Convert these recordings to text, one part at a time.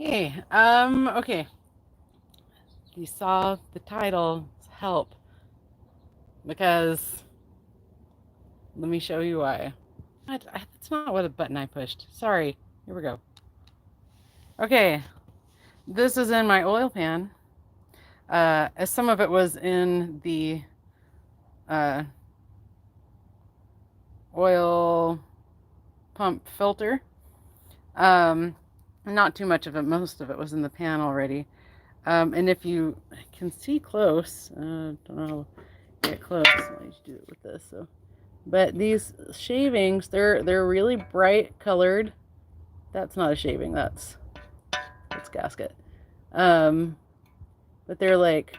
Hey, okay. You saw the title, help, because let me show you why. That's not what a button I pushed. Sorry. Here we go. Okay, this is in my oil pan. As some of it was in the oil pump filter. Not too much of it. Most of it was in the pan already. And if you can see close, don't know, get close. I need to do it with this. So, but these shavings, they're really bright colored. That's not a shaving. That's gasket. But they're like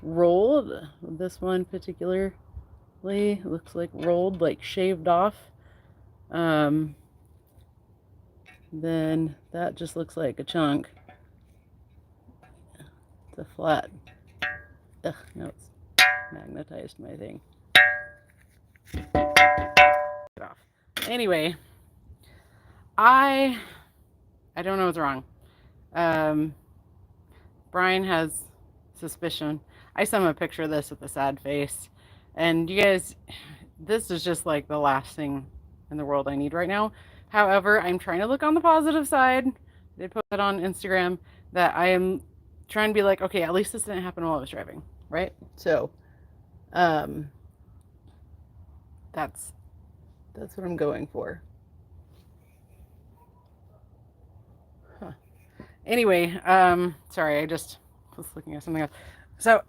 rolled. This one particularly looks like rolled, like shaved off. Then that just looks like a chunk. It's a flat. Ugh, no, it's magnetized my thing. Get off. Anyway, I don't know what's wrong. Brian has suspicion. I sent him a picture of this with a sad face. And you guys, this is just like the last thing in the world I need right now. However, I'm trying to look on the positive side. They put it on Instagram that I am trying to be like, okay, at least this didn't happen while I was driving, right? So, that's what I'm going for. Huh. Anyway, sorry, I just was looking at something else. So,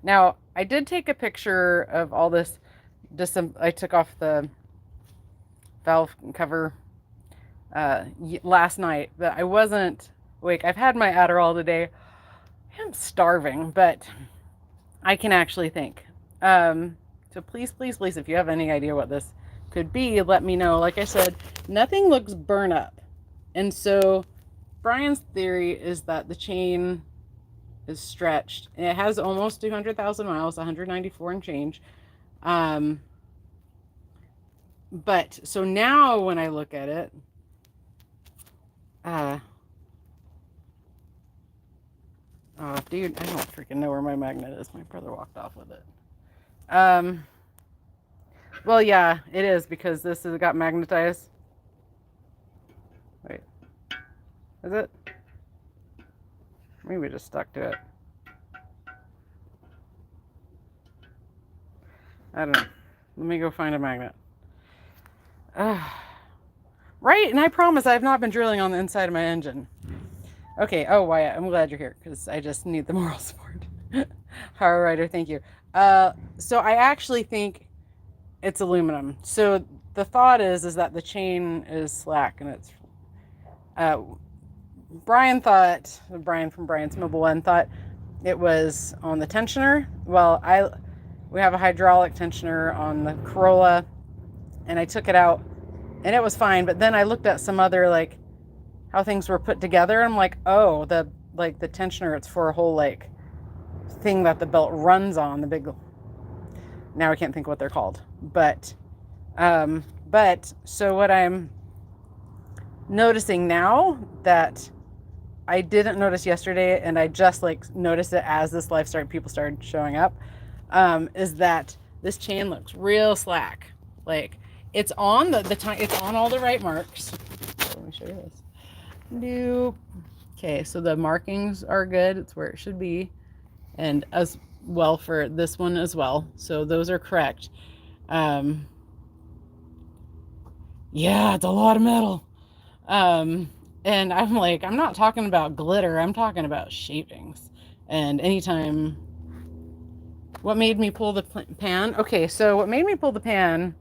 now I did take a picture of all this. I took off the valve cover last night, but I wasn't awake. I've had my Adderall today. I'm starving, but I can actually think. So please, please, please, if you have any idea what this could be, let me know. Like I said, nothing looks burn up. And so Brian's theory is that the chain is stretched. And it has almost 200,000 miles, 194 and change. But so now when I look at it, oh, dude, I don't freaking know where my magnet is. My brother walked off with it. Well, yeah, it is because this has got magnetized. Wait, is it? Maybe just stuck to it. I don't know. Let me go find a magnet. Right, and I promise I have not been drilling on the inside of my engine. Okay, oh, Wyatt, I'm glad you're here because I just need the moral support. Power Rider, thank you. So I actually think it's aluminum. So the thought is that the chain is slack and it's Brian from Brian's Mobile One thought it was on the tensioner. Well, we have a hydraulic tensioner on the Corolla, and I took it out, and it was fine. But then I looked at some other like how things were put together, and I'm like, oh, the tensioner, it's for a whole like thing that the belt runs on. The big. Now I can't think what they're called, but so what I'm noticing now that I didn't notice yesterday, and I just like noticed it as this people started showing up, is that this chain looks real slack. Like it's on it's on all the right marks. So let me show you this. Nope. Okay, so the markings are good. It's where it should be, and as well for this one as well. So those are correct. yeah, it's a lot of metal. And I'm like, I'm not talking about glitter, I'm talking about shavings. And anytime, what made me pull the pan? Okay, so what made me pull the pan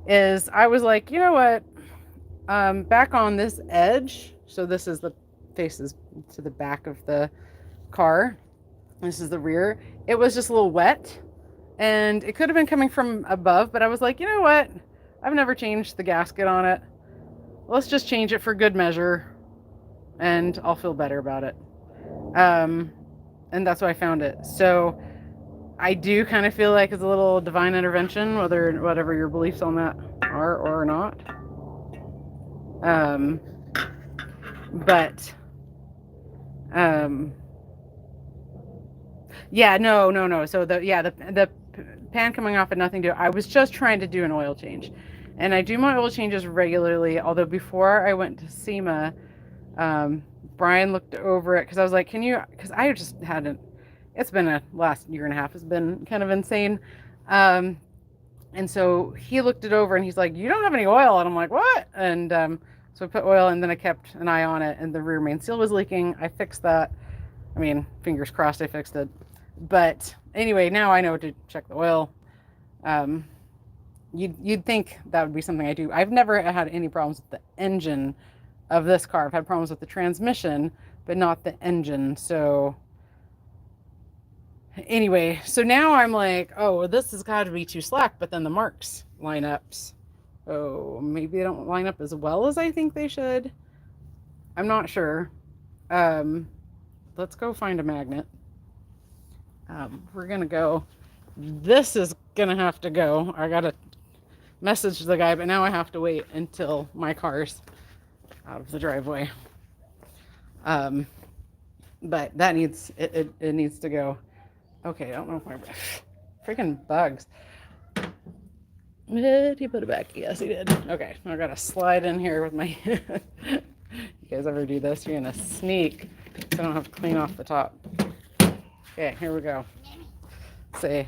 is I was like, you know what? Back on this edge, so this is the faces to the back of the car. This is the rear. It was just a little wet, and it could have been coming from above, but I was like, you know what? I've never changed the gasket on it. Let's just change it for good measure, and I'll feel better about it. And that's why I found it. So I do kind of feel like it's a little divine intervention, whatever your beliefs on that are or not. But yeah, no. So the pan coming off had nothing to do. I was just trying to do an oil change, and I do my oil changes regularly. Although before I went to SEMA, Brian looked over it because I was like, "Can you?" Because I just hadn't. It's been a last year and a half has been kind of insane. And so he looked it over and he's like, "You don't have any oil." And I'm like, "What?" And so I put oil, and then I kept an eye on it, and the rear main seal was leaking. I fixed that. I mean, fingers crossed I fixed it. But anyway, now I know to check the oil. You'd think that would be something I do. I've never had any problems with the engine of this car. I've had problems with the transmission, but not the engine. So anyway, so now I'm like, oh, this has got to be too slack, but then the marks line up. Oh, maybe they don't line up as well as I think they should. I'm not sure. Let's go find a magnet. We're gonna go. This is gonna have to go. I gotta message the guy, but now I have to wait until my car's out of the driveway. But that needs it needs to go. Okay, I don't know if my freaking bugs. Did he put it back? Yes, he did. Okay, I gotta slide in here with my. You guys ever do this? You're gonna sneak, so I don't have to clean off the top. Okay, here we go. Say.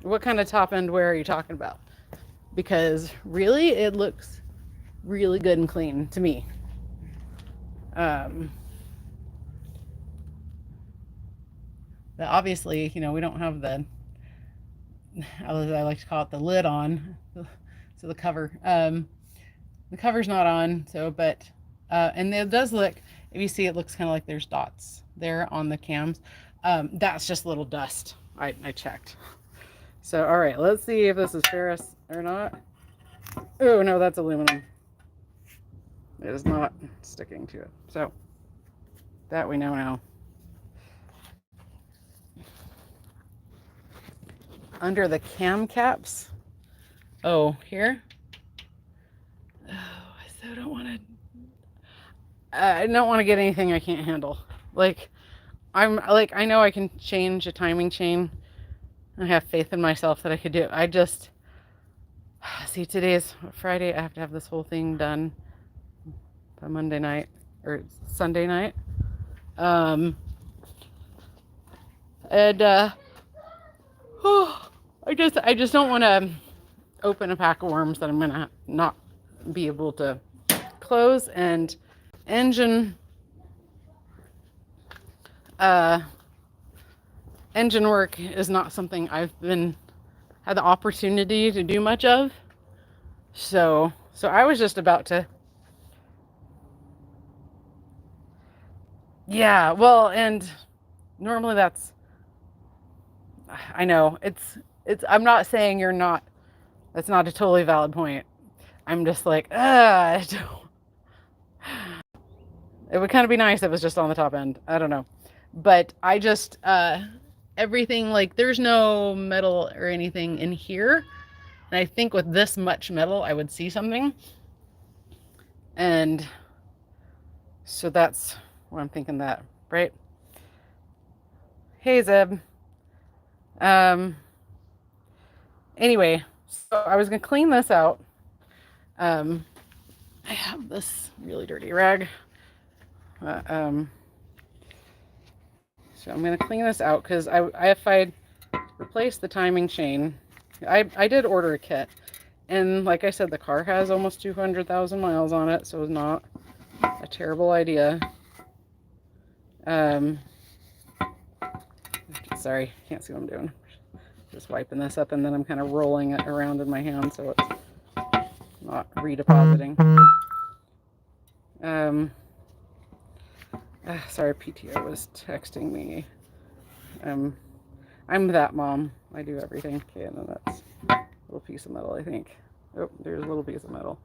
What kind of top end wear are you talking about? Because really, it looks really good and clean to me. Obviously, you know, we don't have the, as I like to call it, the lid on, so the cover. The cover's not on, so, but, and it does look, if you see, it looks kind of like there's dots there on the cams. That's just a little dust. I checked. So, all right, let's see if this is ferrous or not. Oh, no, that's aluminum. It is not sticking to it. So, that we know now. Under the cam caps. Oh, here. Oh, I so don't want to. I don't want to get anything I can't handle. Like, I know I can change a timing chain. I have faith in myself that I could do it. I just see, today is Friday. I have to have this whole thing done by Monday night or Sunday night. And I just don't want to open a pack of worms that I'm gonna not be able to close. And engine work is not something I've had the opportunity to do much of. So I was just about to. Yeah, well, and normally I know it's I'm not saying you're not, that's not a totally valid point. I'm just like, it would kind of be nice if it was just on the top end. I don't know. But I just, everything, like, there's no metal or anything in here. And I think with this much metal, I would see something. And so that's what I'm thinking, that, right? Hey, Zeb. Anyway, so I was gonna clean this out. I have this really dirty rag. So I'm gonna clean this out because if I replace the timing chain. I did order a kit, and like I said, the car has almost 200,000 miles on it, so it's not a terrible idea. Sorry, can't see what I'm doing. Just wiping this up, and then I'm kind of rolling it around in my hand so it's not redepositing. Sorry, PTO was texting me. I'm that mom. I do everything. Okay, and then that's a little piece of metal, I think. Oh, there's a little piece of metal.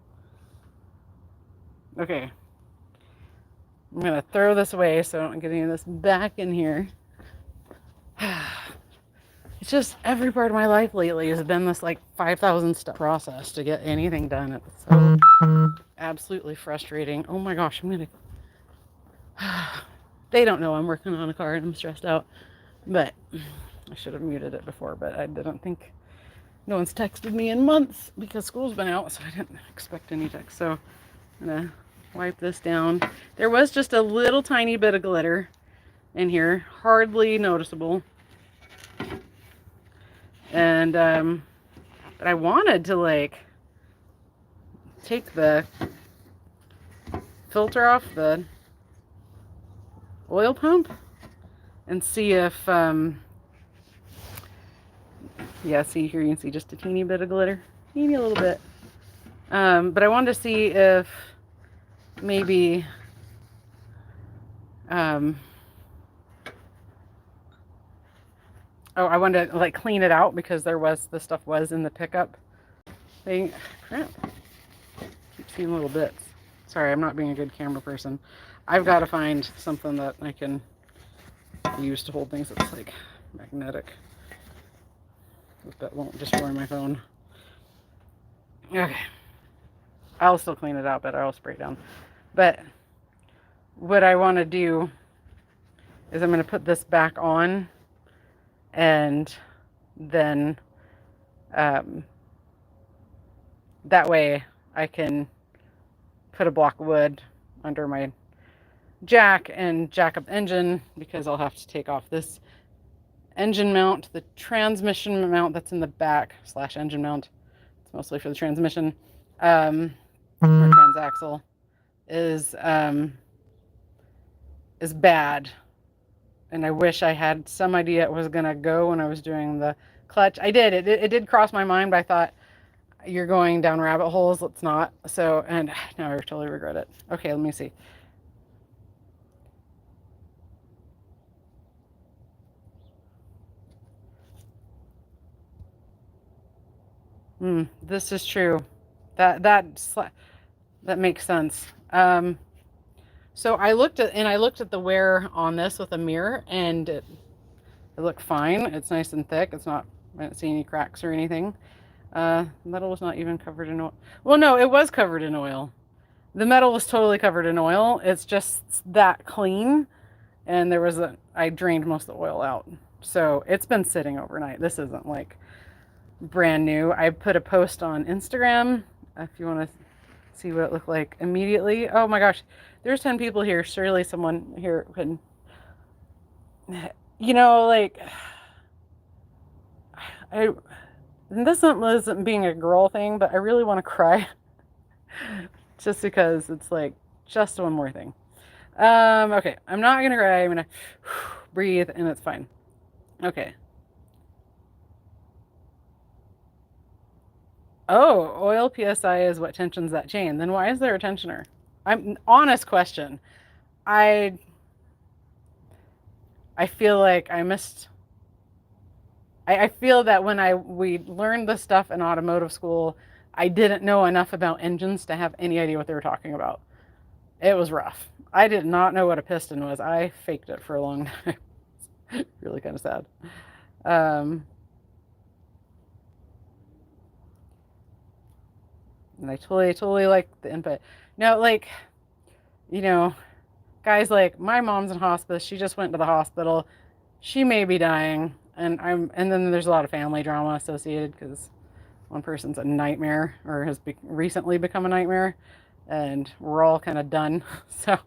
Okay. I'm going to throw this away so I don't get any of this back in here. It's just every part of my life lately has been this like 5,000 step process to get anything done. It's so absolutely frustrating. Oh my gosh, I'm going to... They don't know I'm working on a car and I'm stressed out. But I should have muted it before, but I didn't think... No one's texted me in months because school's been out, so I didn't expect any text. So I'm going to wipe this down. There was just a little tiny bit of glitter in here, hardly noticeable. And but I wanted to like take the filter off the oil pump and see if yeah, see here, you can see just a teeny bit of glitter, teeny little bit. But I wanted to see if maybe oh, I wanted to like clean it out because the stuff was in the pickup thing. Crap. Keep seeing little bits. Sorry, I'm not being a good camera person. I've got to find something that I can use to hold things that's like magnetic. That won't destroy my phone. Okay. I'll still clean it out, but I'll spray it down. But what I want to do is I'm going to put this back on, and then that way I can put a block of wood under my jack and jack up the engine, because I'll have to take off this engine mount, the transmission mount that's in the back / engine mount. It's mostly for the transmission. Or transaxle is bad. And I wish I had some idea it was going to go when I was doing the clutch. I did. It did cross my mind, but I thought, you're going down rabbit holes. Let's not. So, and now I totally regret it. Okay, let me see. This is true. That makes sense. So I looked at the wear on this with a mirror, and it looked fine. It's nice and thick. It's not, I didn't see any cracks or anything. Metal was not even covered in oil. Well, no, it was covered in oil. The metal was totally covered in oil. It's just that clean. And I drained most of the oil out. So it's been sitting overnight. This isn't like brand new. I put a post on Instagram if you want to see what it looked like immediately. Oh my gosh, there's 10 people here. Surely someone here can, like, this isn't being a girl thing, but I really want to cry just because it's like just one more thing. Okay, I'm not gonna cry. I'm gonna breathe, and it's fine. Okay. Oh, oil PSI is what tensions that chain. Then why is there a tensioner? Honest question. I feel like I missed. I feel that when we learned this stuff in automotive school, I didn't know enough about engines to have any idea what they were talking about. It was rough. I did not know what a piston was. I faked it for a long time. Really kind of sad. And I totally like the input. Now, like, guys, like, my mom's in hospice. She just went to the hospital. She may be dying. And then there's a lot of family drama associated because one person's a nightmare or has recently become a nightmare, and we're all kind of done. So,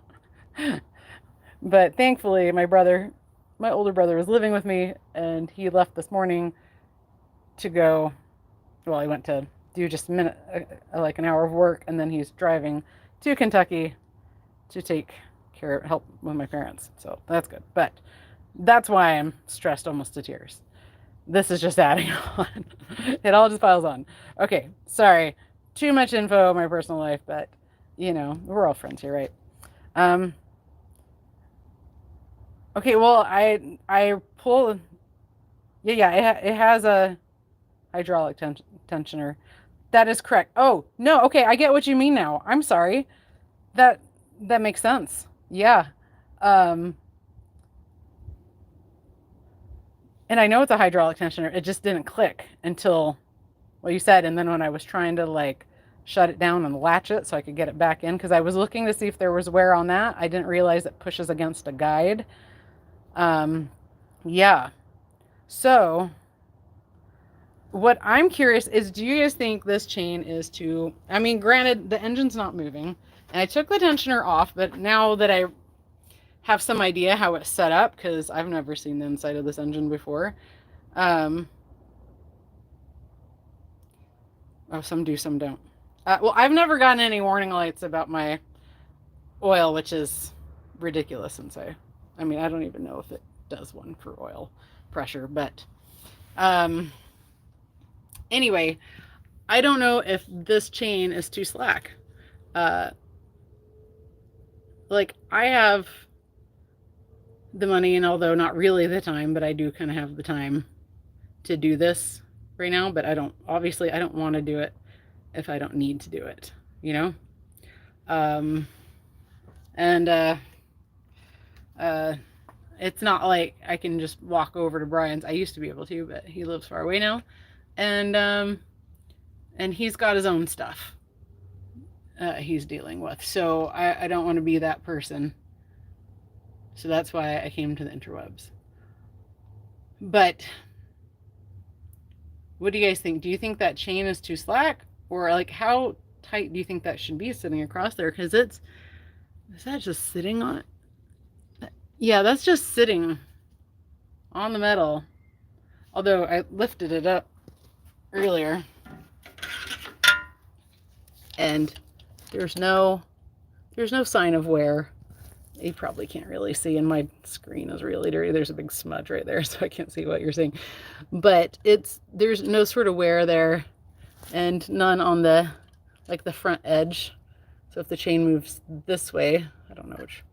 but thankfully my brother my older brother was living with me, and he left this morning to go. Well, he went to do just a minute, like an hour of work, and then he's driving to Kentucky to take care of, help with my parents. So that's good. But that's why I'm stressed almost to tears. This is just adding on. It all just piles on. Okay, sorry. Too much info of my personal life, but you know, we're all friends here, right? Okay, well, I pull. Yeah, it has a hydraulic tensioner. That is correct. Oh, no, okay, I get what you mean now. I'm sorry. That that makes sense. Yeah. Um, and I know it's a hydraulic tensioner. It just didn't click until what you said. And then when I was trying to like shut it down and latch it so I could get it back in, because I was looking to see if there was wear on that. I didn't realize it pushes against a guide. Yeah. So what I'm curious is, do you guys think this chain is too, I mean, granted, the engine's not moving, and I took the tensioner off, but now that I have some idea how it's set up, because I've never seen the inside of this engine before. Oh, some do, some don't. Well, I've never gotten any warning lights about my oil, which is ridiculous since I mean, I don't even know if it does one for oil pressure, but anyway, I don't know if this chain is too slack. Like, I have the money, and although not really the time, but I do kind of have the time to do this right now, but I don't want to do it if I don't need to do it, you know? And it's not like I can just walk over to Brian's. I used to be able to, but he lives far away now. And he's got his own stuff he's dealing with. So I don't want to be that person. So that's why I came to the interwebs. But what do you guys think? Do you think that chain is too slack? Or like, how tight do you think that should be sitting across there? Because is that just sitting on it? Yeah, that's just sitting on the metal. Although I lifted it up earlier. And there's no sign of wear. You probably can't really see, and my screen is really dirty. There's a big smudge right there, so I can't see what you're seeing. But there's no sort of wear there, and none on the front edge. So if the chain moves this way, I don't know which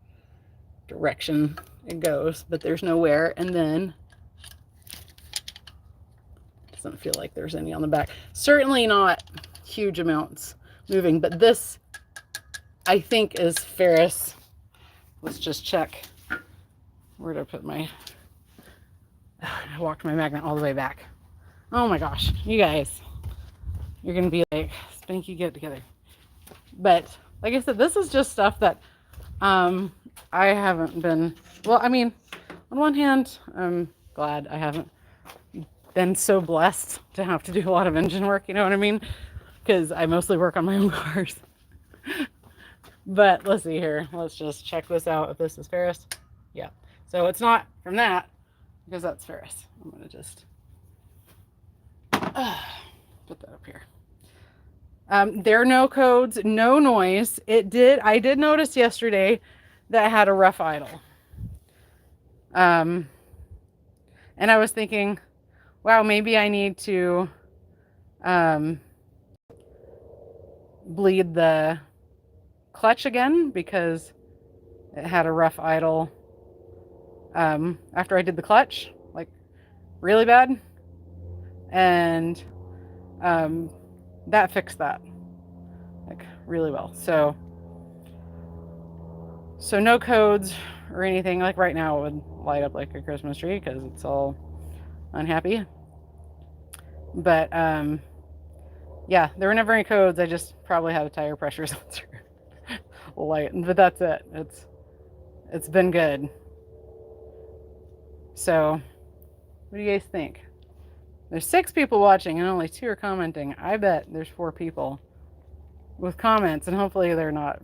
direction it goes, but there's no wear. And then it doesn't feel like there's any on the back. Certainly not huge amounts moving, but this I think is ferrous. Let's just check. Where did I put my... I walked my magnet all the way back. Oh my gosh, you guys. You're going to be like, Spanky, get it together. But like I said, this is just stuff that I haven't been... Well, I mean, on one hand, I'm glad I haven't been so blessed to have to do a lot of engine work, you know what I mean? Because I mostly work on my own cars. But let's see here. Let's just check this out if this is ferrous. Yeah. So it's not from that, because that's ferrous. I'm going to just put that up here. There are no codes, no noise. I did notice yesterday that it had a rough idle. And I was thinking, wow, maybe I need to bleed the clutch again, because it had a rough idle after I did the clutch, like really bad, and that fixed that like really well. So no codes or anything. Like right now it would light up like a Christmas tree because it's all unhappy, but yeah, there were never any codes. I just probably had a tire pressure sensor light, but that's it. It's been good. So what do you guys think? There's 6 people watching and only 2 are commenting. I bet there's 4 people with comments, and hopefully they're not,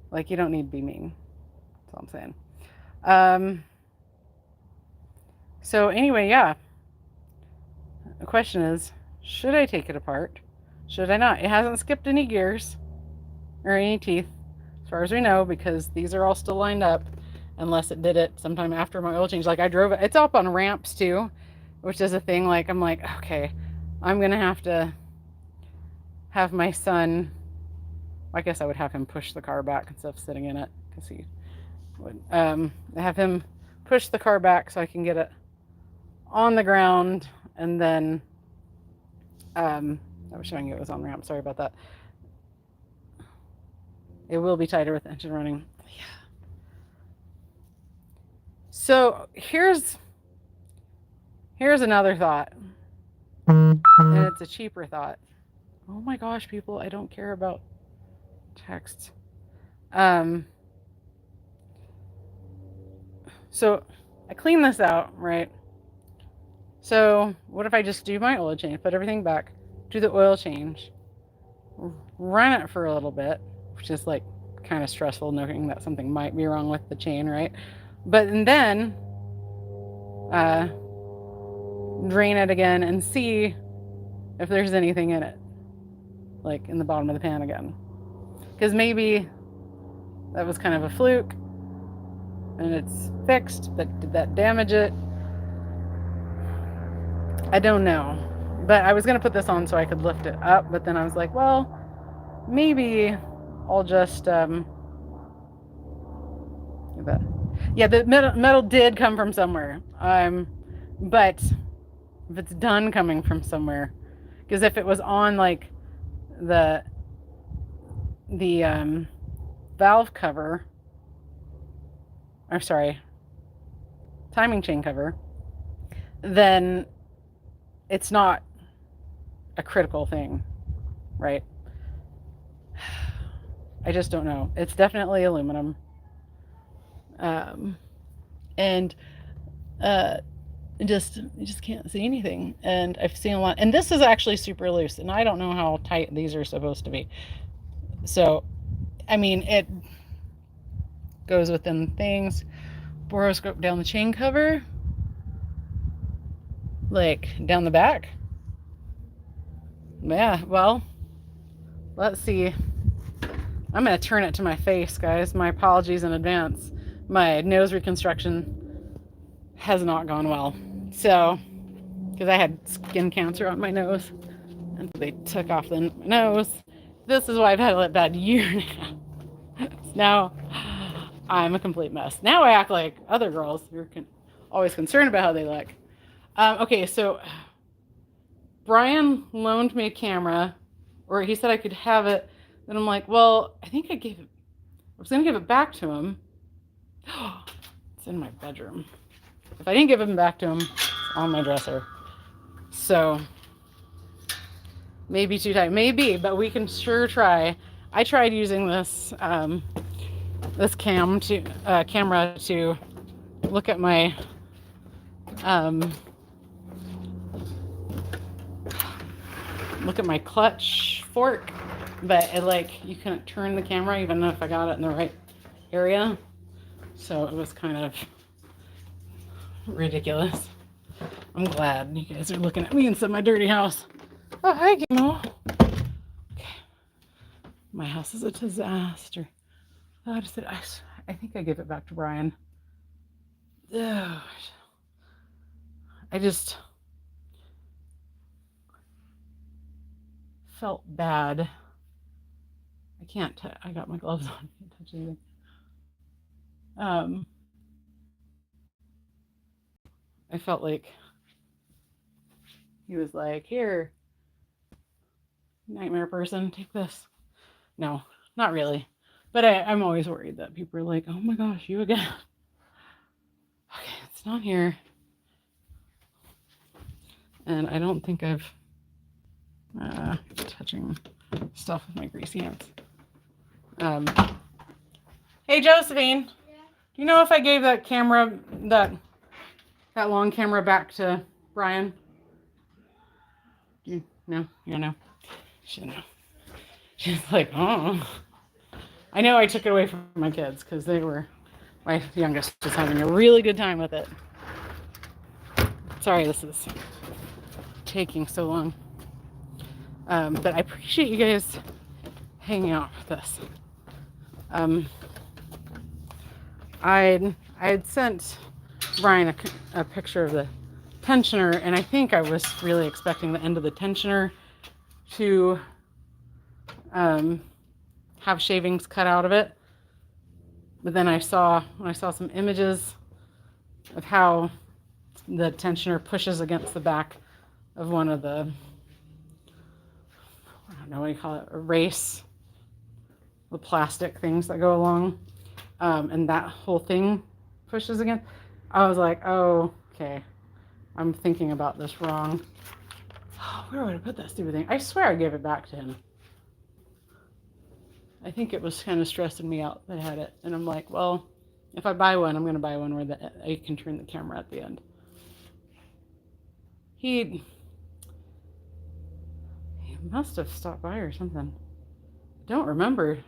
like, you don't need to be mean. That's all I'm saying. So anyway, yeah. The question is, should I take it apart? Should I not? It hasn't skipped any gears or any teeth, as far as we know, because these are all still lined up, unless it did it sometime after my oil change. Like I drove it. It's up on ramps too, which is a thing. Like I'm like, okay, I'm gonna have to have my son. I guess I would have him push the car back instead of sitting in it, because he would have him push the car back so I can get it on the ground, and then I was showing you it was on ramp. Sorry about that. It will be tighter with the engine running. Yeah. So here's another thought, and it's a cheaper thought. Oh my gosh, people, I don't care about text. So I clean this out, right? So what if I just do my oil change, put everything back, do the oil change, run it for a little bit, which is like kind of stressful knowing that something might be wrong with the chain, right? But and then drain it again and see if there's anything in it, like in the bottom of the pan again. Because maybe that was kind of a fluke and it's fixed, but did that damage it? I don't know. But I was going to put this on so I could lift it up, but then I was like, well, maybe I'll just yeah, the metal did come from somewhere. But if it's done coming from somewhere, because if it was on like the valve cover, or sorry, timing chain cover, then it's not a critical thing, right? I just don't know. It's definitely aluminum. And you just can't see anything. And I've seen a lot, and this is actually super loose, and I don't know how tight these are supposed to be. So, I mean, it goes within things. Boroscope down the chain cover, like down the back. Yeah, well, let's see. I'm gonna turn it to my face, guys. My apologies in advance. My nose reconstruction has not gone well. So, because I had skin cancer on my nose, and they took off the nose. This is why I've had a bad year now. Now I'm a complete mess. Now I act like other girls who are always concerned about how they look. Okay, so Brian loaned me a camera, or he said I could have it. Then I'm like, well, I think I was going to give it back to him. It's in my bedroom. If I didn't give him back to him, it's on my dresser. So maybe too tight, maybe, but we can sure try. I tried using this this camera to look at my clutch fork, but you couldn't turn the camera even if I got it in the right area. So it was kind of ridiculous. I'm glad you guys are looking at me inside my dirty house. Oh, hi, Gimo. Okay. My house is a disaster. I think I gave it back to Brian. Ugh. I just felt bad. I got my gloves on. I can't touch anything. I felt like he was like, here, nightmare person, take this. No, not really. But I'm always worried that people are like, oh my gosh, you again. Okay, it's not here. And I don't think I've touching stuff with my greasy hands. Hey, Josephine. Yeah. Do you know if I gave that camera, that long camera back to Brian? No? You know? She didn't know. She's like, oh. I know I took it away from my kids because my youngest was having a really good time with it. Sorry this is taking so long. But I appreciate you guys hanging out with us. I had sent Brian a picture of the tensioner, and I think I was really expecting the end of the tensioner to have shavings cut out of it. But then when I saw some images of how the tensioner pushes against the back of one of the, I don't know what you call it, a race, the plastic things that go along, and that whole thing pushes again. I was like, oh, okay, I'm thinking about this wrong. Oh, where would I put that stupid thing? I swear I gave it back to him. I think it was kind of stressing me out that I had it. And I'm like, well, if I buy one, I'm going to buy one where I can turn the camera at the end. He must have stopped by or something. Don't remember.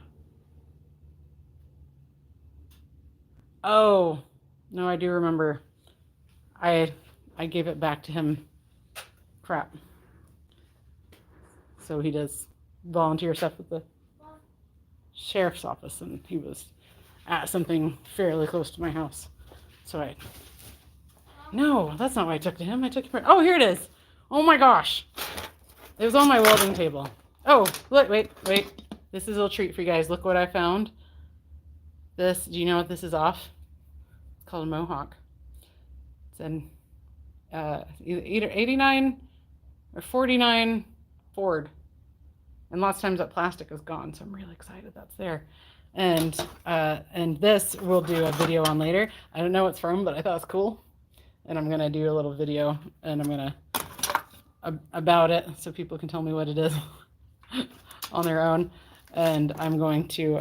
Oh, no, I do remember. I gave it back to him. Crap. So he does volunteer stuff with the sheriff's office, and he was at something fairly close to my house. So no, that's not what I took to him. I took it. Oh, here it is. Oh my gosh. It was on my welding table. Oh, look, wait. This is a little treat for you guys. Look what I found. This, do you know what this is off? It's called a Mohawk. It's an either 89 or 49 Ford. And lots of times that plastic is gone, so I'm really excited that's there. And this we'll do a video on later. I don't know what it's from, but I thought it's cool. And I'm gonna do a little video, and I'm gonna about it so people can tell me what it is on their own. And I'm going to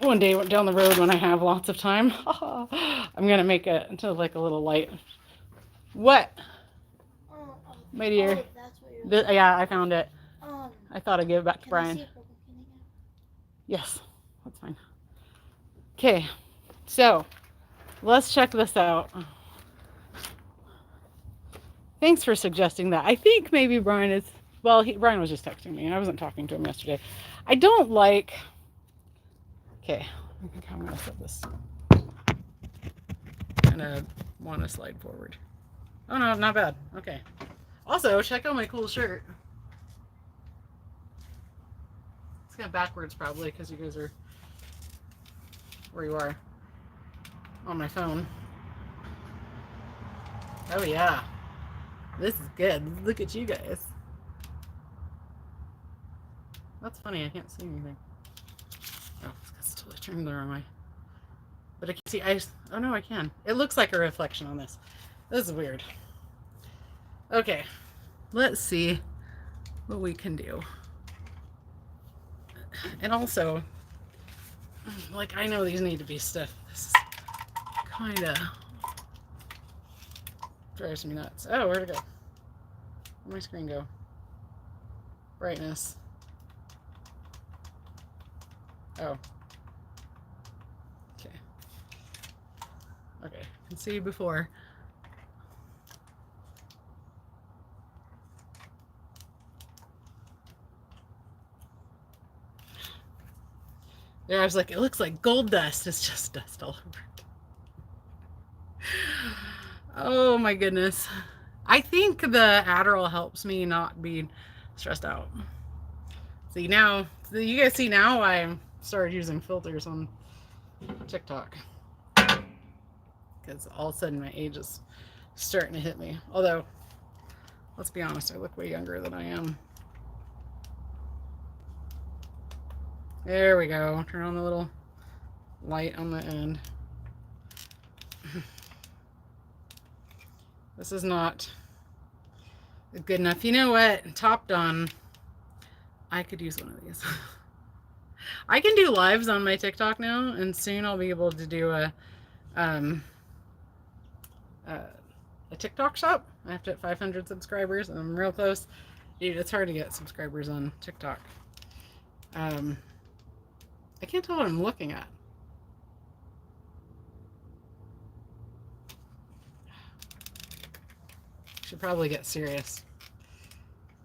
one day down the road when I have lots of time, I'm gonna make it into like a little light. What? My dear. Oh, that's what Yeah, I found it. I thought I'd give it back to Brian. Yes, that's fine. Okay, so let's check this out. Thanks for suggesting that. I think maybe Brian is, well, Brian was just texting me, and I wasn't talking to him yesterday. I don't like, okay, I think I'm going to set this. Kind of want to slide forward. Oh no, not bad. Okay. Also, check out my cool shirt. It's kind of backwards probably because you guys are where you are on my phone. Oh yeah. This is good. Look at you guys. That's funny, I can't see anything. Oh, it's totally turned the wrong way. But I can see, oh no, I can. It looks like a reflection on this. This is weird. Okay, let's see what we can do. And also, like, I know these need to be stiff. This is kind of drives me nuts. Oh, where'd it go? Where'd my screen go? Brightness. Oh. Okay. Okay, I can see before. Yeah, I was like, it looks like gold dust. It's just dust all over it. Oh my goodness. I think the Adderall helps me not be stressed out. See now, you guys see now I started using filters on TikTok. Because all of a sudden my age is starting to hit me. Although, let's be honest, I look way younger than I am. There we go. Turn on the little light on the end. This is not good enough. You know what? Topped on. I could use one of these. I can do lives on my TikTok now, and soon I'll be able to do a TikTok shop. I have to hit 500 subscribers, and I'm real close. Dude, it's hard to get subscribers on TikTok. I can't tell what I'm looking at. Should probably get serious.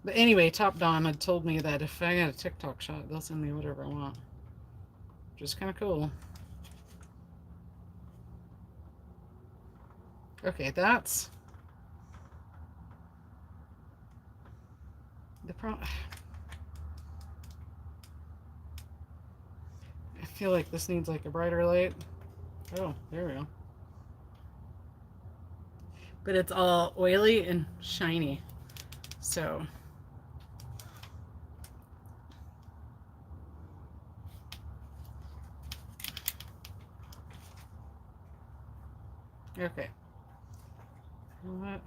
But anyway, Top Don had told me that if I got a TikTok shot, they'll send me whatever I want. Which is kind of cool. Okay, that's the problem. I feel like this needs like a brighter light. Oh, there we go. But it's all oily and shiny. So okay. What?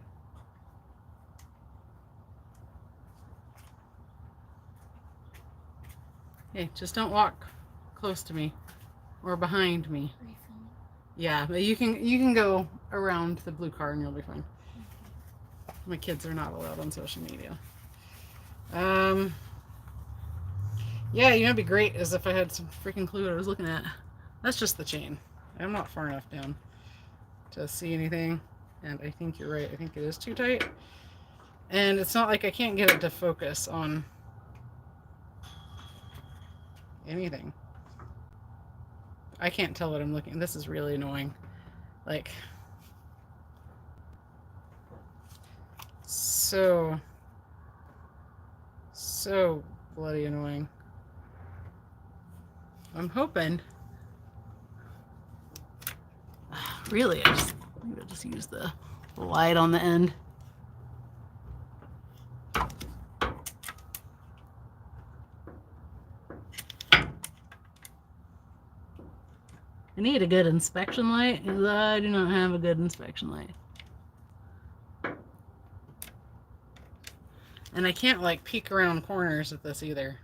Hey, just don't walk close to me or behind me. Are you filming? Yeah, but you can go around the blue car and you'll be fine. Okay. My kids are not allowed on social media. Yeah, you know, it'd be great as if I had some freaking clue what I was looking at. That's just the chain. I'm not far enough down to see anything, and I think you're right. I think it is too tight, and it's not like I can't get it to focus on anything. I can't tell what I'm looking. This is really annoying. Like, so bloody annoying. I'm hoping. Really, I think I'll just use the light on the end. I need a good inspection light, because I do not have a good inspection light. And I can't like peek around corners with this either.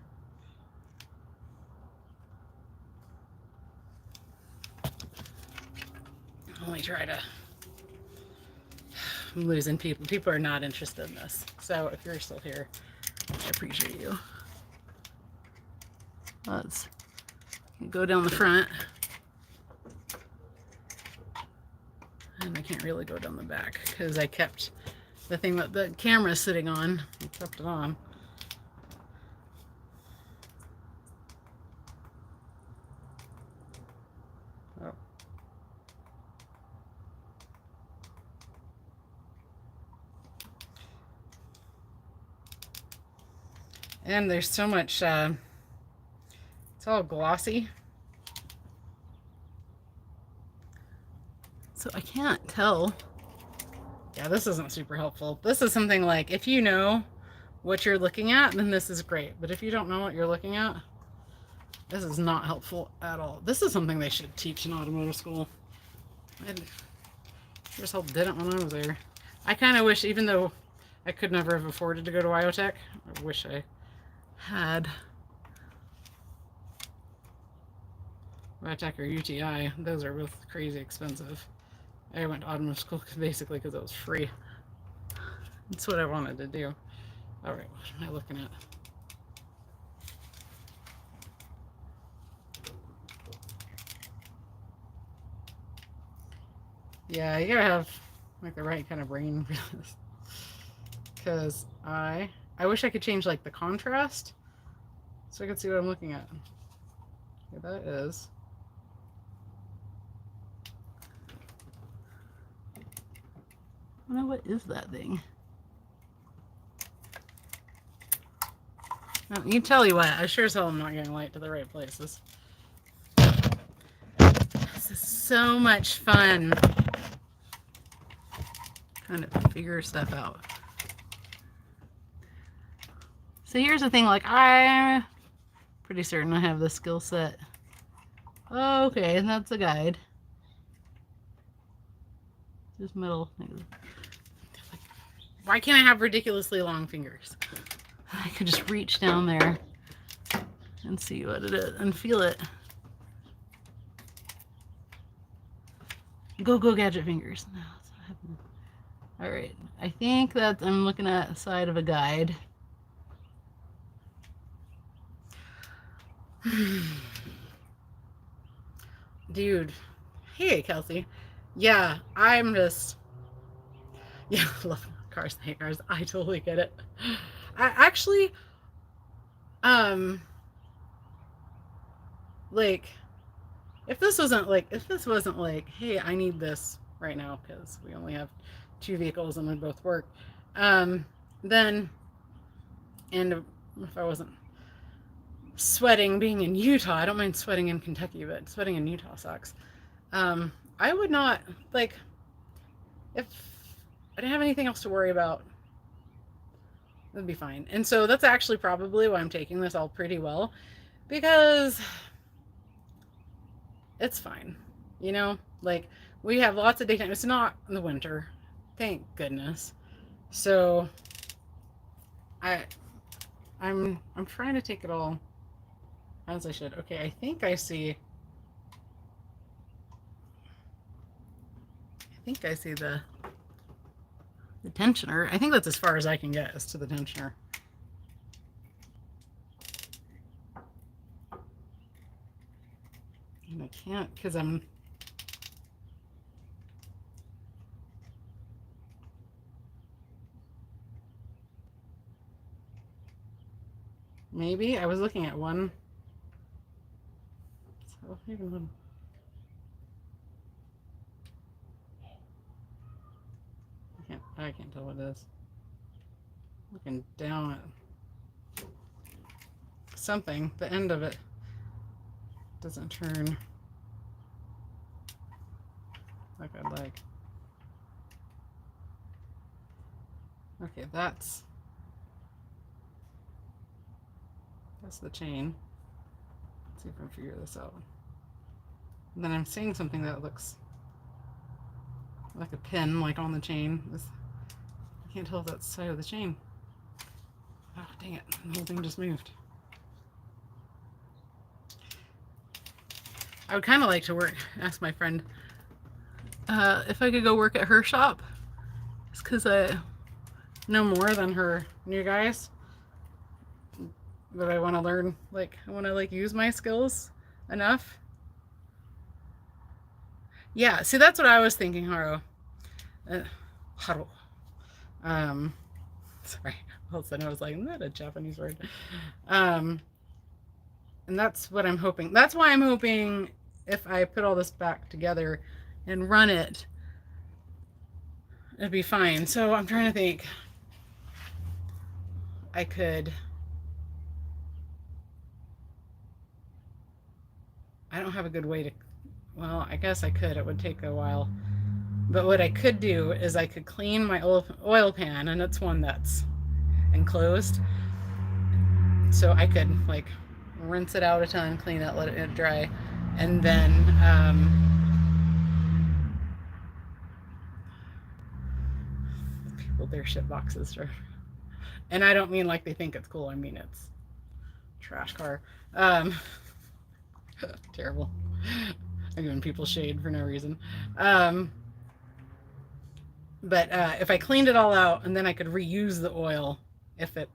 Only try to. I'm losing people. People are not interested in this. So if you're still here, I appreciate you. Let's go down the front. And I can't really go down the back because I kept the thing that the camera's sitting on. I kept it on. Oh. And there's so much, it's all glossy. So I can't tell. Yeah, this isn't super helpful. This is something like, if you know what you're looking at, then this is great. But if you don't know what you're looking at, this is not helpful at all. This is something they should teach in automotive school. I sure as hell didn't when I was there. I kind of wish, even though I could never have afforded to go to Iotech, I wish I had. Ratchet or UTI, those are both crazy expensive. I went to automotive school basically because it was free. That's what I wanted to do. All right, what am I looking at? Yeah, you gotta have like the right kind of brain for this. Because I wish I could change like the contrast so I could see what I'm looking at. Okay, that is. I don't know, what is that thing? Oh, you tell you what, I sure as hell am not getting light to the right places. This is so much fun. Trying to figure stuff out. So here's the thing, like I'm pretty certain I have the skill set. Oh, okay, and that's a guide. This middle thing. Why can't I have ridiculously long fingers? I could just reach down there and see what it is and feel it. Go gadget fingers. No, that's not happening. All right, I think that I'm looking at the side of a guide. Dude, hey Kelsey. Yeah, I'm just, yeah, love Cars, hate cars. I totally get it. I actually, like, if this wasn't like, hey, I need this right now because we only have 2 vehicles and we both work, then, and if I wasn't sweating being in Utah, I don't mind sweating in Kentucky, but sweating in Utah sucks. I would not, like, if I didn't have anything else to worry about, it'd be fine. And so that's actually probably why I'm taking this all pretty well, because it's fine. You know, like, we have lots of daytime. It's not in the winter, thank goodness. So I'm trying to take it all as I should. Okay, I think I see the tensioner. I think that's as far as I can get, is to the tensioner. And I can't because maybe I was looking at one. So maybe one. I can't tell what it is. Looking down at something, the end of it doesn't turn like I'd like. Okay, that's the chain. Let's see if I can figure this out. And then I'm seeing something that looks like a pin, like on the chain. I can't tell if that's the side of the chain. Oh, dang it. The whole thing just moved. I would kind of like to ask my friend if I could go work at her shop. Just because I know more than her new guys. But I want to learn, like, I want to, like, use my skills enough. Yeah, see, that's what I was thinking, Haro. Haro. Sorry. All of a sudden I was like, isn't that a Japanese word? And that's what I'm hoping. That's why I'm hoping if I put all this back together and run it, it'd be fine. So I'm trying to think. I don't have a good way to, well, I guess I could. It would take a while. But what I could do is I could clean my oil pan, and it's one that's enclosed. So I could, like, rinse it out a ton, clean it, let it dry, and then people, their shit boxes. And I don't mean like they think it's cool. I mean it's trash car. Terrible. I'm giving people shade for no reason. But if I cleaned it all out, and then I could reuse the oil if it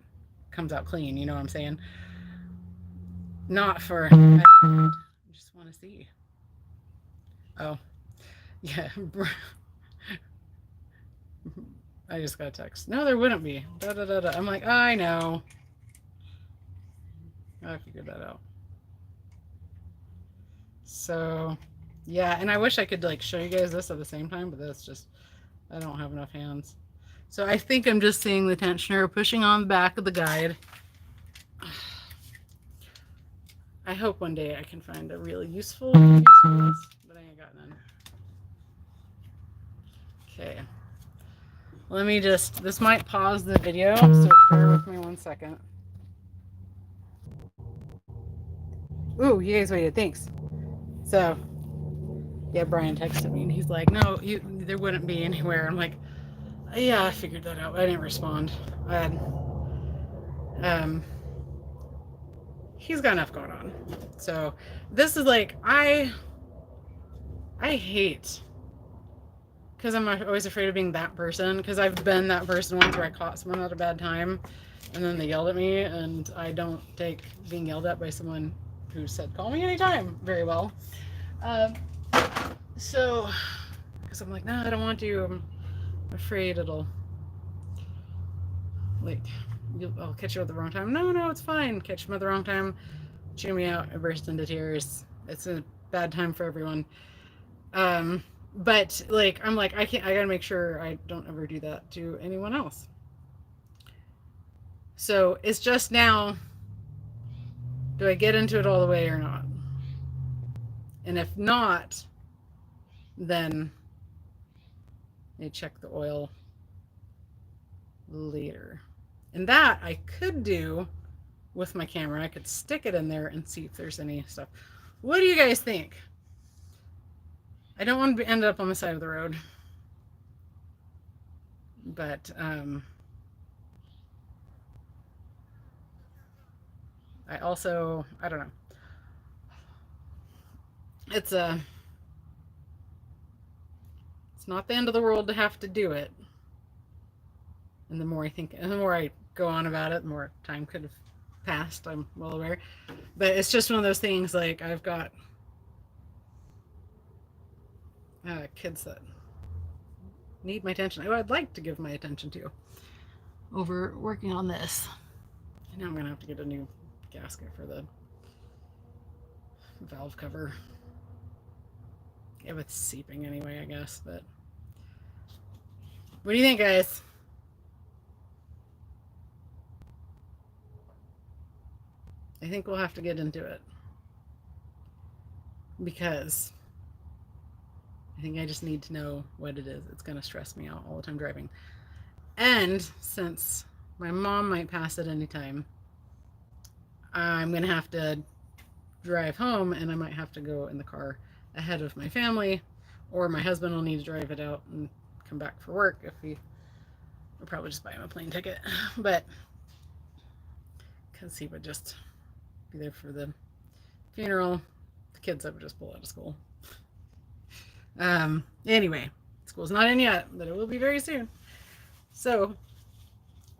comes out clean, you know what I'm saying? Not for, I just want to see. Oh, yeah. I just got a text. No, there wouldn't be. Da, da, da, da. I'm like, I know. I figured that out. So, yeah, and I wish I could, like, show you guys this at the same time, but that's just, I don't have enough hands. So I think I'm just seeing the tensioner pushing on the back of the guide. I hope one day I can find a really useful but I ain't got none. Okay. Let me just, this might pause the video, so bear with me 1 second. Ooh, you guys waited, thanks. So, yeah, Brian texted me and he's like, no, there wouldn't be anywhere. I'm like, yeah, I figured that out. I didn't respond. He's got enough going on. So this is like, I hate, because I'm always afraid of being that person, because I've been that person once where I caught someone at a bad time and then they yelled at me, and I don't take being yelled at by someone who said, call me anytime, very well. So, because I'm like, no, I don't want to. I'm afraid it'll like, I'll catch you at the wrong time. No, it's fine. Catch them at the wrong time, chew me out, I burst into tears. It's a bad time for everyone. But like, I'm like, I gotta make sure I don't ever do that to anyone else. So it's just now, do I get into it all the way or not? And if not, then I check the oil later. And that I could do with my camera. I could stick it in there and see if there's any stuff. What do you guys think? I don't want to end up on the side of the road. But I also, I don't know. It's not the end of the world to have to do it. And the more I think, and the more I go on about it, the more time could have passed, I'm well aware. But it's just one of those things, like, I've got kids that need my attention. Who I'd like to give my attention to over working on this. And now I'm going to have to get a new gasket for the valve cover. Yeah, with seeping anyway, I guess. But what do you think, guys? I think we'll have to get into it, because I think I just need to know what it is. It's going to stress me out all the time driving. And since my mom might pass at any time, I'm going to have to drive home, and I might have to go in the car ahead of my family, or my husband will need to drive it out and come back for work if he, I'll probably just buy him a plane ticket, but because he would just be there for the funeral. The kids I would just pull out of school. Anyway, school's not in yet, but it will be very soon. So,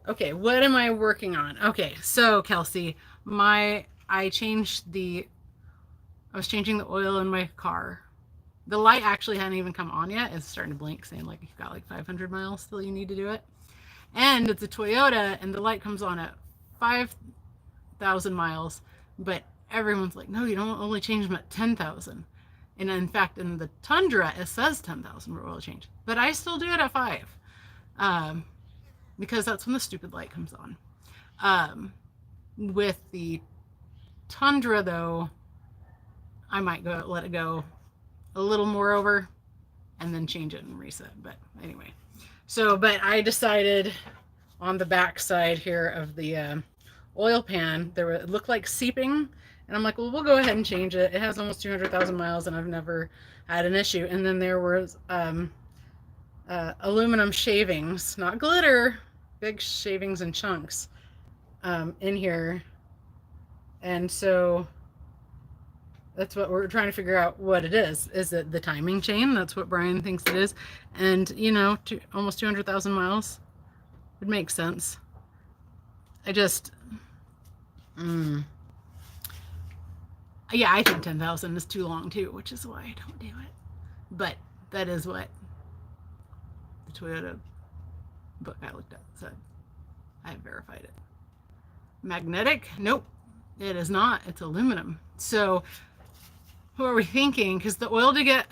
okay, what am I working on? Okay, so Kelsey, I was changing the oil in my car. The light actually hadn't even come on yet. It's starting to blink, saying like you've got like 500 miles still you need to do it. And it's a Toyota, and the light comes on at 5,000 miles, but everyone's like, no, you don't only change them at 10,000. And in fact, in the Tundra, it says 10,000 for oil change, but I still do it at 5, because that's when the stupid light comes on. With the Tundra, though, I might let it go a little more over and then change it and reset. But anyway, but I decided on the back side here of the oil pan, it looked like seeping. And I'm like, well, we'll go ahead and change it. It has almost 200,000 miles, and I've never had an issue. And then there was aluminum shavings, not glitter, big shavings and chunks in here. And so that's what we're trying to figure out what it is. Is it the timing chain? That's what Brian thinks it is. And, you know, almost 200,000 miles would make sense. I just... yeah, I think 10,000 is too long too, which is why I don't do it. But that is what the Toyota book I looked at said. I have verified it. Magnetic? Nope, it is not. It's aluminum. So what are we thinking? Because the oil did get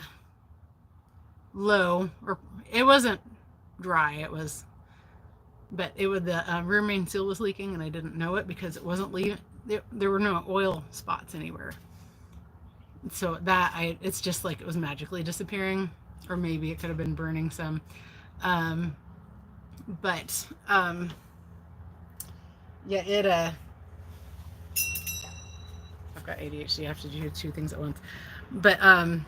low, or it wasn't dry. It was, but the rear main seal was leaking, and I didn't know it because it wasn't leaving. There were no oil spots anywhere. So it's just like it was magically disappearing, or maybe it could have been burning some. Yeah, I've got ADHD. I have to do two things at once. But I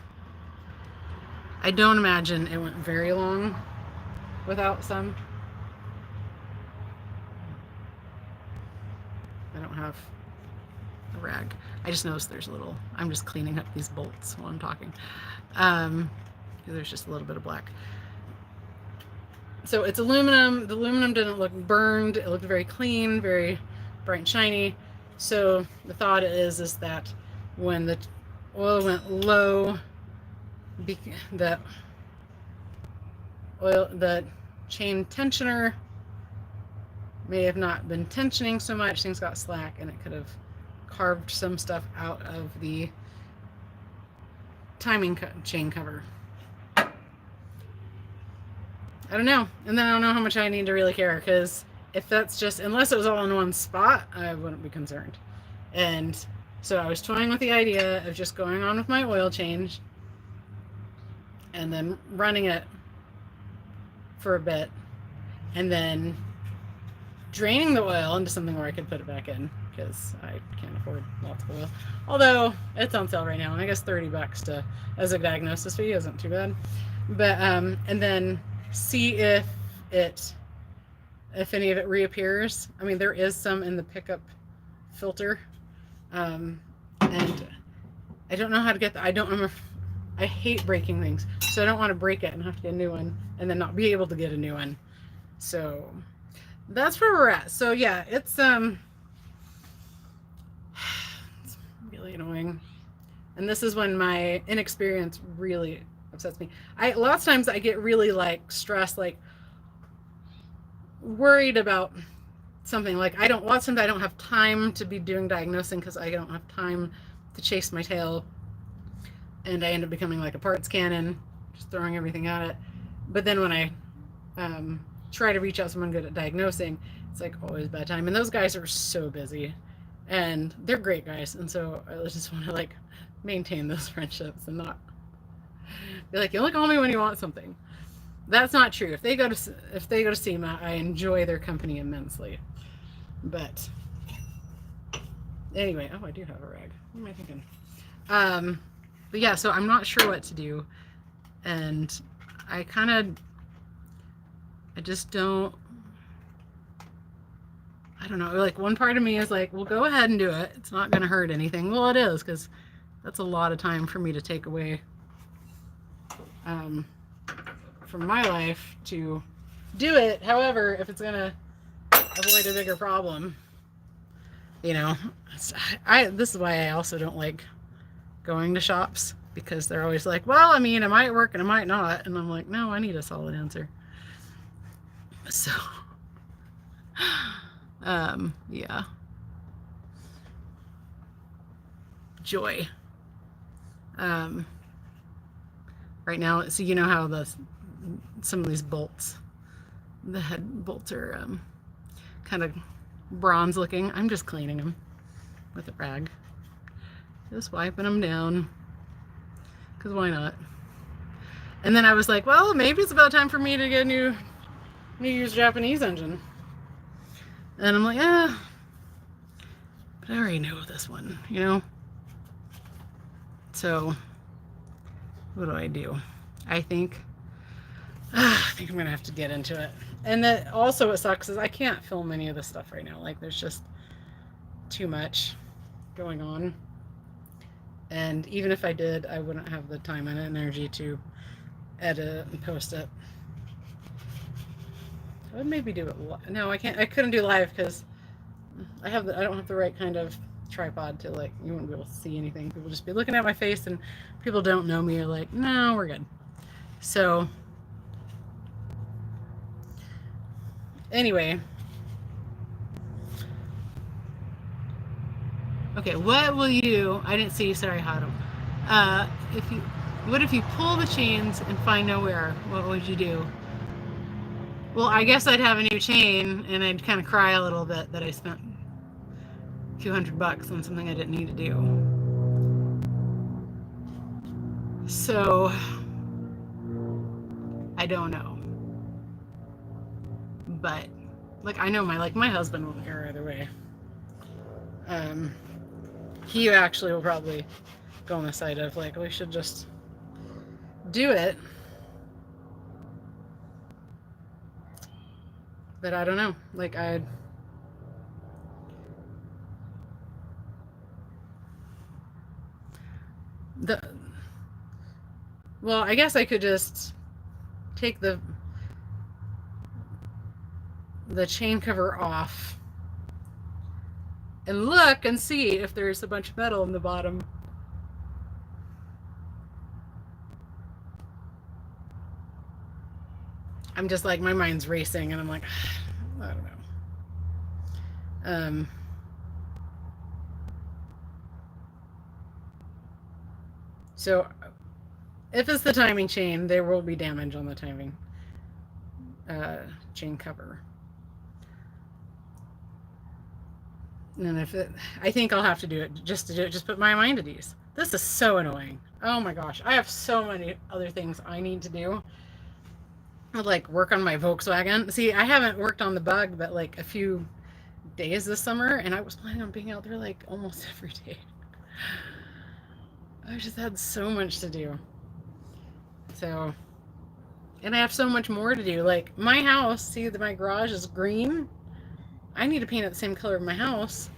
don't imagine it went very long without some. I don't have a rag. I just noticed there's a little, I'm just cleaning up these bolts while I'm talking. There's just a little bit of black. So it's aluminum. The aluminum didn't look burned. It looked very clean, very bright and shiny. So the thought is that when the oil went low, the chain tensioner may have not been tensioning so much, things got slack, and it could have carved some stuff out of the timing chain cover. I don't know. And then I don't know how much I need to really care, because if that's just, unless it was all in one spot, I wouldn't be concerned. And so I was toying with the idea of just going on with my oil change and then running it for a bit and then draining the oil into something where I could put it back in, because I can't afford lots of oil. Although it's on sale right now, and I guess $30 to as a diagnosis fee isn't too bad. But and then see if any of it reappears. I mean, there is some in the pickup filter, and I don't know how to get that. I hate breaking things, so I don't want to break it and have to get a new one and then not be able to get a new one. So that's where we're at. So yeah, it's really annoying. And this is when my inexperience really upsets me. Lots of times I get really like stressed, like worried about something. Like lots of times I don't have time to be doing diagnosing because I don't have time to chase my tail. And I end up becoming like a parts cannon, just throwing everything at it. But then when I try to reach out to someone good at diagnosing, it's like always bad time. And those guys are so busy, and they're great guys. And so I just want to like maintain those friendships and not be like, you only call me when you want something. That's not true. If they go to SEMA, I enjoy their company immensely. But anyway, oh, I do have a rag. What am I thinking? But yeah, so I'm not sure what to do, and I just don't, I don't know, like one part of me is like, well, go ahead and do it. It's not going to hurt anything. Well, it is, because that's a lot of time for me to take away from my life to do it. However, if it's going to avoid a bigger problem, you know, this is why I also don't like going to shops, because they're always like, well, I mean, it might work and it might not. And I'm like, no, I need a solid answer. So, yeah. Joy. Right now, so you know how some of these bolts, the head bolts are kind of bronze looking. I'm just cleaning them with a rag. Just wiping them down, because why not? And then I was like, well, maybe it's about time for me to get a new used Japanese engine. And I'm like, yeah, but I already know this one, you know? So what do I do? I think I'm gonna have to get into it. And that also what sucks is I can't film any of this stuff right now. Like, there's just too much going on. And even if I did, I wouldn't have the time and energy to edit and post it. I would maybe do it. No, I can't. I couldn't do live because I don't have the right kind of tripod to, like, you wouldn't be able to see anything. People just be looking at my face, and people don't know me are like, no, we're good. So anyway. Okay, what will you do? I didn't see, sorry, Hotto. What if you pull the chains and find nowhere? What would you do? Well, I guess I'd have a new chain, and I'd kind of cry a little bit that I spent a few $100 on something I didn't need to do. So, I don't know. But, like, I know my husband won't care either way. He actually will probably go on the side of, like, we should just do it. But I don't know. Like, well, I guess I could just take the chain cover off and look and see if there's a bunch of metal in the bottom. I'm just like, my mind's racing, and I'm like, I don't know. So if it's the timing chain, there will be damage on the timing chain cover. And if it, I think I'll have to do it just to do it, just put my mind at ease. This is so annoying. Oh my gosh, I have so many other things I need to do. I'd like work on my Volkswagen. See, I haven't worked on the Bug but like a few days this summer, and I was planning on being out there like almost every day. I just had so much to do. So, and I have so much more to do. Like my house, see that my garage is green. I need to paint it the same color of my house.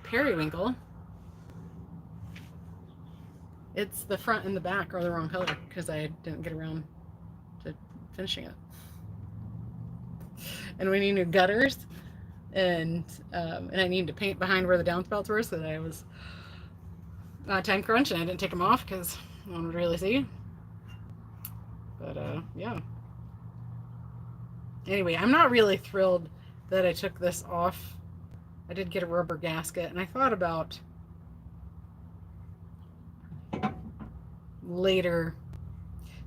Periwinkle. It's the front and the back are the wrong color because I didn't get around to finishing it. And we need new gutters, and I need to paint behind where the downspouts were, so that I was time crunch, and I didn't take them off because no one would really see. But yeah. Anyway, I'm not really thrilled that I took this off. I did get a rubber gasket, and I thought about later,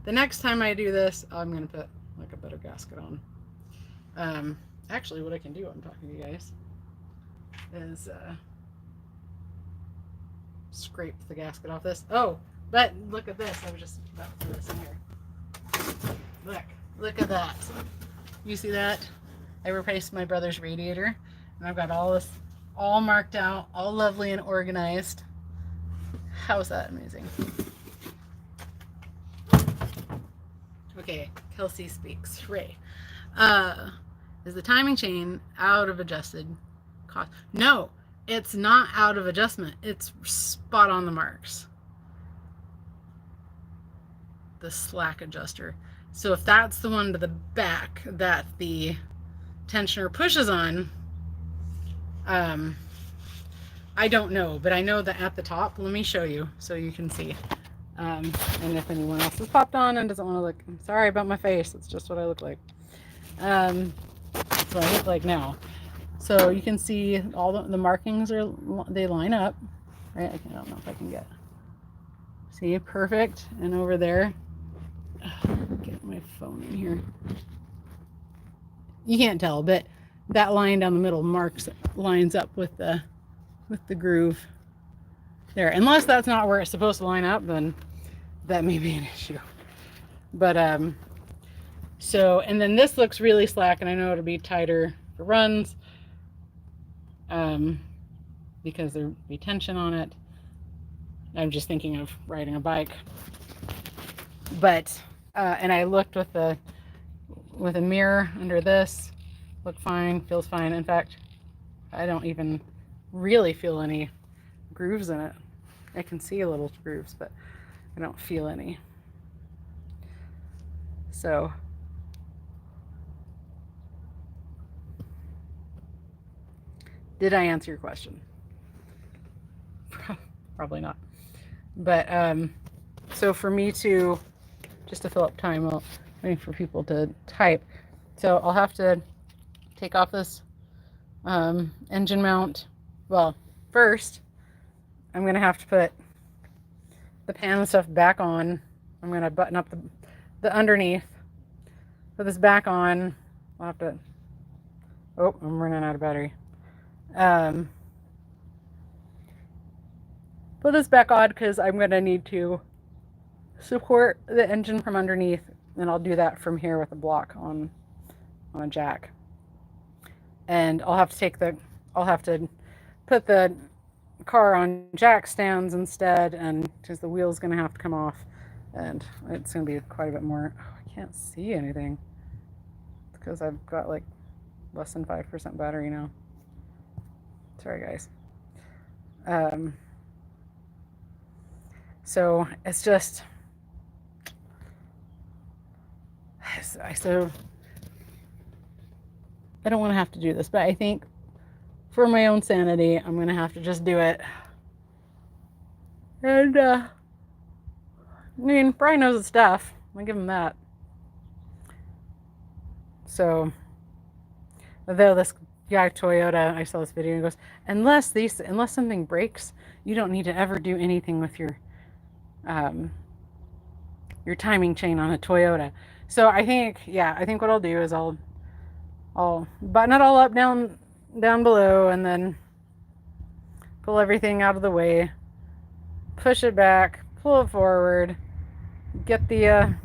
the next time I do this, I'm going to put like a better gasket on. Actually, what I can do, I'm talking to you guys, is scrape the gasket off this. Oh, but look at this. I was just about to throw this in here. Look at that. You see that? I replaced my brother's radiator, and I've got all this all marked out, all lovely and organized. How's that amazing? Okay, Kelsey speaks. Hooray. Is the timing chain out of adjusted cost? No, it's not out of adjustment. It's spot on the marks. The slack adjuster. So if that's the one to the back that the tensioner pushes on, I don't know, but I know that at the top, let me show you so you can see. And if anyone else has popped on and doesn't want to look, I'm sorry about my face. It's just what I look like. That's what I look like now. So you can see all the markings they line up, right? I don't know if I can get. See, perfect. And over there, get my phone in here. You can't tell, but that line down the middle lines up with the groove there. Unless that's not where it's supposed to line up, then that may be an issue. But so, and then this looks really slack, and I know it'll be tighter for runs because there'll be tension on it. I'm just thinking of riding a bike. But and I looked with a mirror under this. Looked fine, feels fine. In fact, I don't even really feel any grooves in it. I can see little grooves, but I don't feel any. So did I answer your question? Probably not. But so for me to, just to fill up time while waiting for people to type, so I'll have to take off this engine mount. Well, first I'm gonna have to put the pan and stuff back on. I'm gonna button up the underneath, put this back on. I'll have to, oh, I'm running out of battery. Put this back on because I'm gonna need to support the engine from underneath, and I'll do that from here with a block on a jack. And I'll have to put the car on jack stands instead, and because the wheel's gonna have to come off, and it's gonna be quite a bit more. Oh, I can't see anything because I've got like less than 5% battery now. Sorry guys. So it's just, so I don't want to have to do this, but I think for my own sanity, I'm going to have to just do it. And, I mean, Brian knows his stuff. I'll give him that. So, although this Yeah, Toyota. I saw this video and it goes, unless something breaks, you don't need to ever do anything with um, your timing chain on a Toyota. So I think, yeah, I think what I'll do is I'll button it all up down below, and then pull everything out of the way, push it back, pull it forward, get the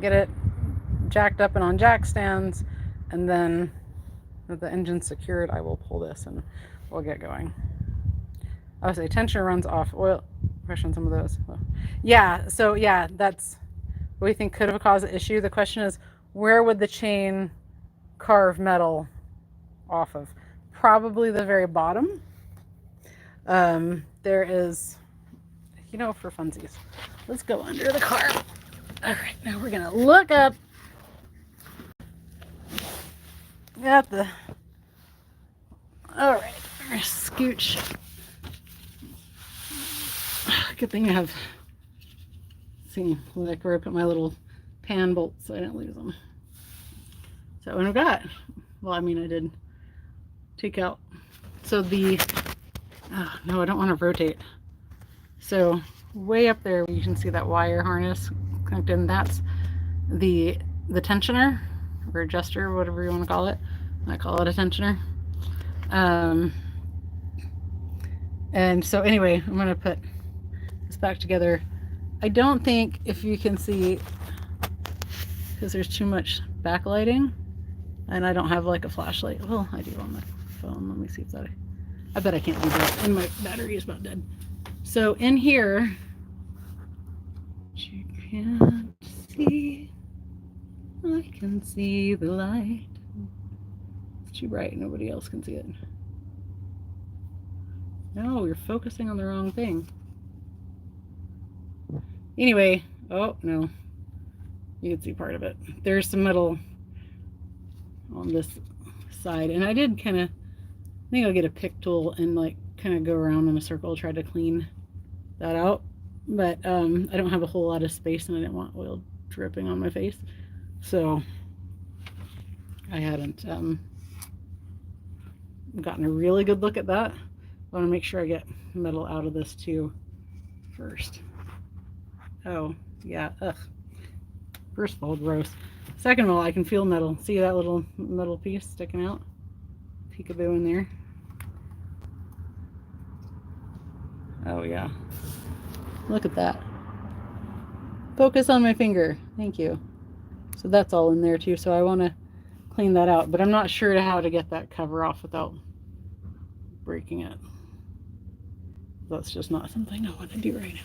get it jacked up and on jack stands, and then with the engine secured, I will pull this and we'll get going. I would say tensioner runs off. Oil pressure on some of those. Yeah, so yeah, that's what we think could have caused the issue. The question is, where would the chain carve metal off of? Probably the very bottom. There is, you know, for funsies, let's go under the car. All right, now we're gonna look up at the, all right, scooch. Good thing I have, see, like where I put my little pan bolts so I didn't lose them. So what I've got, well, I mean, I did take out, so the, oh, no, I don't want to rotate. So way up there, you can see that wire harness connected, and that's the tensioner or adjuster, whatever you want to call it. I call it a tensioner. And so anyway, I'm going to put this back together. I don't think, if you can see, because there's too much backlighting, and I don't have like a flashlight. Well, I do on my phone. Let me see if that, I bet I can't do that, and my battery is about dead. So in here, you can't see, I can see the light. It's too bright, nobody else can see it. No, you're focusing on the wrong thing. Anyway, oh no, you can see part of it. There's some metal on this side, and I did kind of, I think I'll get a pick tool and like kind of go around in a circle, try to clean that out. But I don't have a whole lot of space, and I didn't want oil dripping on my face, so I hadn't gotten a really good look at that. I want to make sure I get metal out of this too first. Oh yeah, ugh. First of all, gross. Second of all, I can feel metal. See that little metal piece sticking out? Peekaboo in there. Oh yeah. Look at that. Focus on my finger. Thank you. So that's all in there too. So I want to clean that out, but I'm not sure how to get that cover off without breaking it. That's just not something I want to do right now.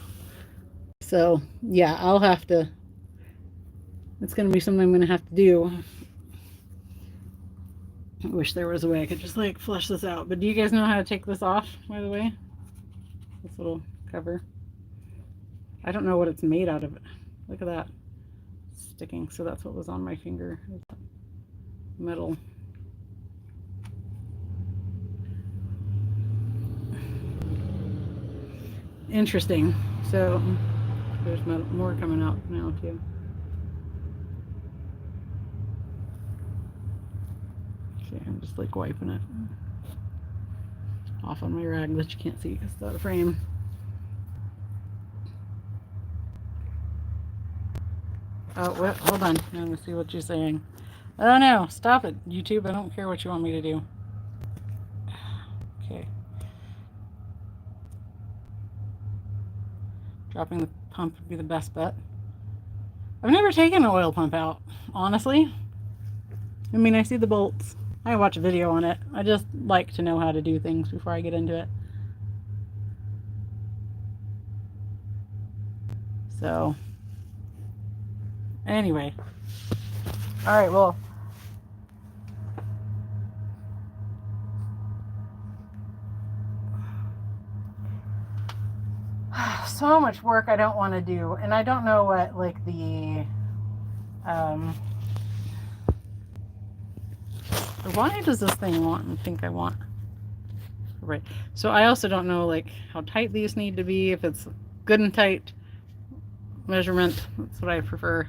So yeah, I'll have to, it's going to be something I'm going to have to do. I wish there was a way I could just like flush this out. But do you guys know how to take this off, by the way? This little cover. I don't know what it's made out of. Look at that. It's sticking. So that's what was on my finger. Metal. Interesting. So there's more coming out now too. Okay, I'm just like wiping it off on my rag that you can't see because it's out of frame. Oh, well, hold on. I'm gonna see what you're saying. Oh no, stop it, YouTube. I don't care what you want me to do. Okay. Dropping the pump would be the best bet. I've never taken an oil pump out, honestly. I mean, I see the bolts. I watch a video on it. I just like to know how to do things before I get into it. So, anyway. All right, well. So much work I don't want to do, and I don't know what like the why does this thing want and think I want, right? So I also don't know like how tight these need to be, if it's good and tight measurement. That's what I prefer.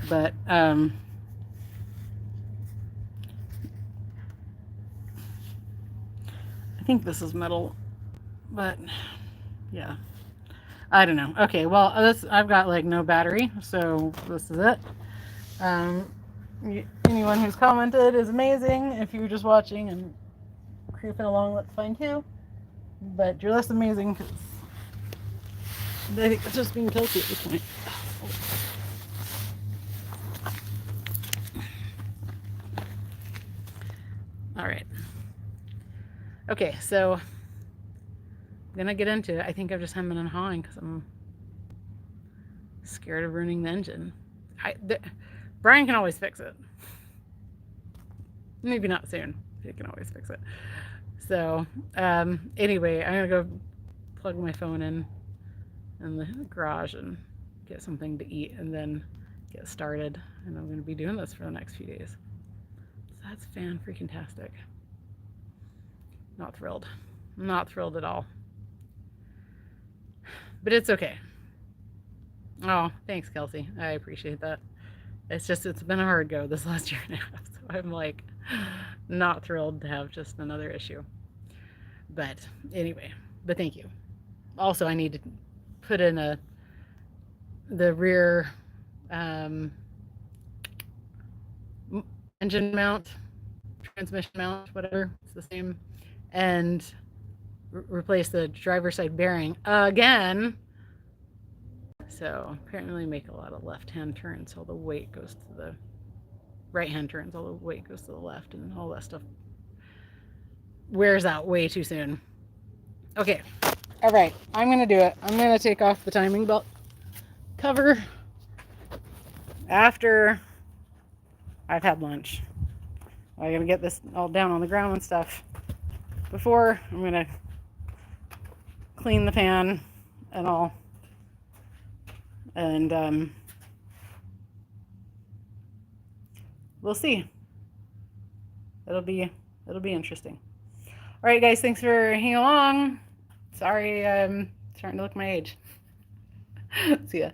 But I think this is metal, but yeah, I don't know. Okay, well, I've got like no battery, so this is it. Anyone who's commented is amazing. If you're just watching and creeping along, that's fine too. But you're less amazing because I think it's just being tilty at this point. All right. Okay, so I'm gonna get into it. I think I'm just hemming and hawing because I'm scared of ruining the engine. Brian can always fix it. Maybe not soon. He can always fix it. So anyway, I'm gonna go plug my phone in the garage and get something to eat and then get started. And I'm gonna be doing this for the next few days. So that's fan-freaking-tastic. Not thrilled. Not thrilled at all. But it's okay. Oh, thanks, Kelsey. I appreciate that. It's been a hard go this last year and a half. So I'm like not thrilled to have just another issue. But anyway, but thank you. Also, I need to put in the rear engine mount, transmission mount, whatever. It's the same. And replace the driver's side bearing again. So apparently make a lot of left-hand turns, so all the weight goes to the right-hand turns, all the weight goes to the left, and all that stuff wears out way too soon. Okay, all right, I'm gonna do it. I'm gonna take off the timing belt cover after I've had lunch. I'm gonna get this all down on the ground and stuff. Before, I'm gonna clean the pan and all. And we'll see. It'll be interesting. All right, guys, thanks for hanging along. Sorry, I'm starting to look my age. See ya.